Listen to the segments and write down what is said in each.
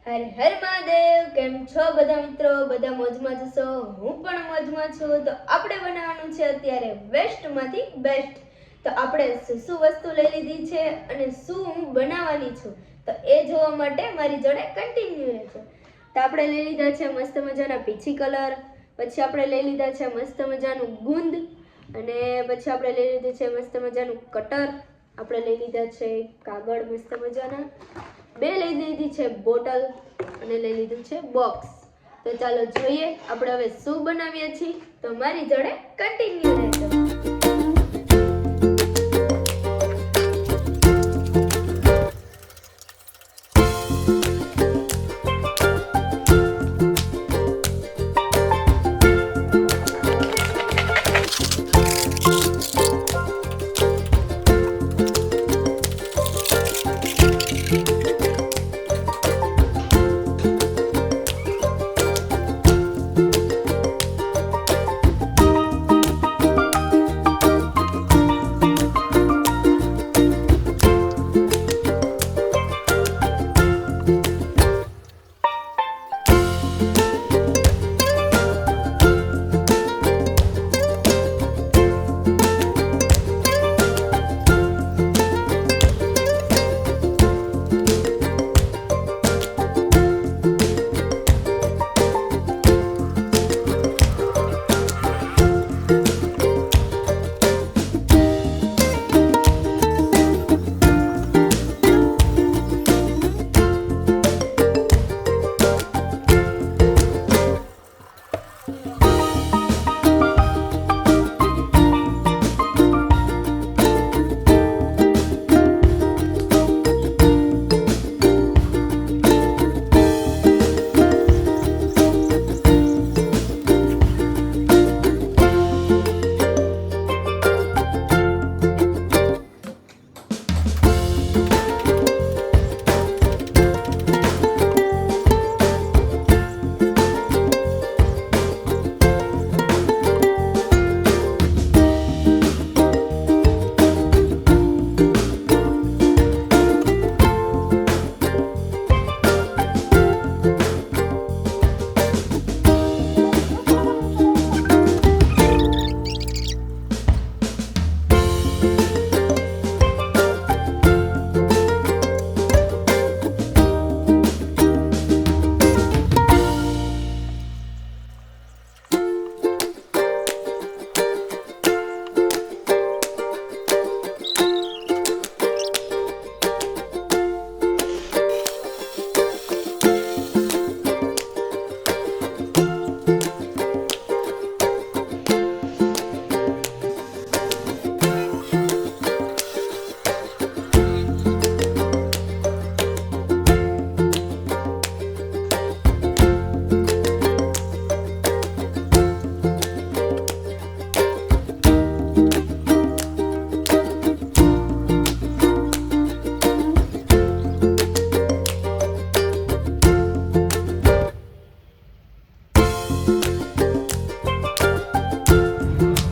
હર હર મહાદેવ. કેમ છો બધા મિત્રો? બધા મોજમાં જ છો? હું પણ મોજમાં છું. તો આપણે બનાવવાનું છે અત્યારે વેસ્ટમાંથી બેસ્ટ. તો આપણે શું વસ્તુ લઈ લીધી છે અને શું હું બનાવવાની છું તો એ જોવા માટે મારી જોડે કન્ટિન્યુ રહેજો. તો આપણે લઈ લીધા છે મસ્ત મજાના પીછી કલર, પછી આપણે લઈ લીધા છે મસ્ત મજાનું ગુંદ, અને પછી આપણે લઈ લીધું છે મસ્ત મજાનું કટર, આપણે લઈ લીધા છે કાગળ મસ્ત મજાના, બે લઈ લીધી છે બોટલ અને લઈ લીધું છે બોક્સ. તો ચાલો જોઈએ આપણે હવે શું બનાવીએ છીએ. તો મારી જોડે કન્ટિન્યુ રહેજો.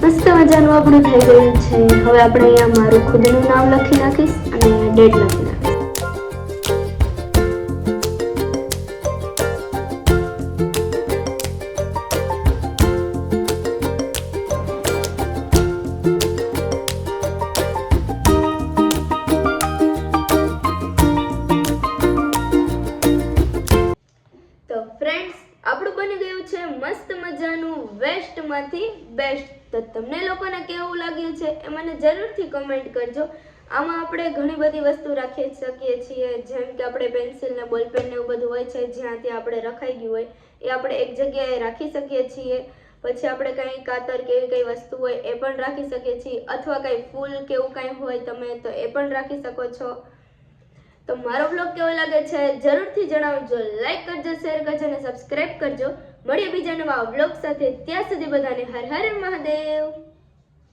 મસ્ત મજાનું આપણું થઈ ગયું છે. હવે આપણે અહીંયા મારું ખુદનું નામ લખી નાખીશ અને ડેટ લખી નાખીશ. તો ફ્રેન્ડ્સ, આપણું બની ગયું છે મસ્ત મજાનું વેસ્ટમાંથી બેસ્ટ. તો તમને લોકોને કેવું લાગ્યું છે એ મને જરૂરથી કમેન્ટ કરજો. આમાં આપણે ઘણી બધી વસ્તુ રાખી શકીએ છીએ, જેમ કે આપણે પેન્સિલ ને બોલપેન ને એવું બધું હોય છે જ્યાં ત્યાં આપણે રખાઈ ગયું હોય એ આપણે એક જગ્યાએ રાખી શકીએ છીએ. પછી આપણે કંઈ કાતર કે એવી કંઈ વસ્તુ હોય એ પણ રાખી શકીએ છીએ, અથવા કંઈ ફૂલ કે એવું કંઈ હોય તમે તો એ પણ રાખી શકો છો. તો મારો બ્લોગ કેવો લાગે છે જરૂરથી જણાવજો. લાઈક કરજો, શેર કરજો અને સબસ્ક્રાઇબ કરજો. મળીએ બીજા નવા બ્લોગ સાથે. ત્યાં સુધી બધાને હર હર મહાદેવ.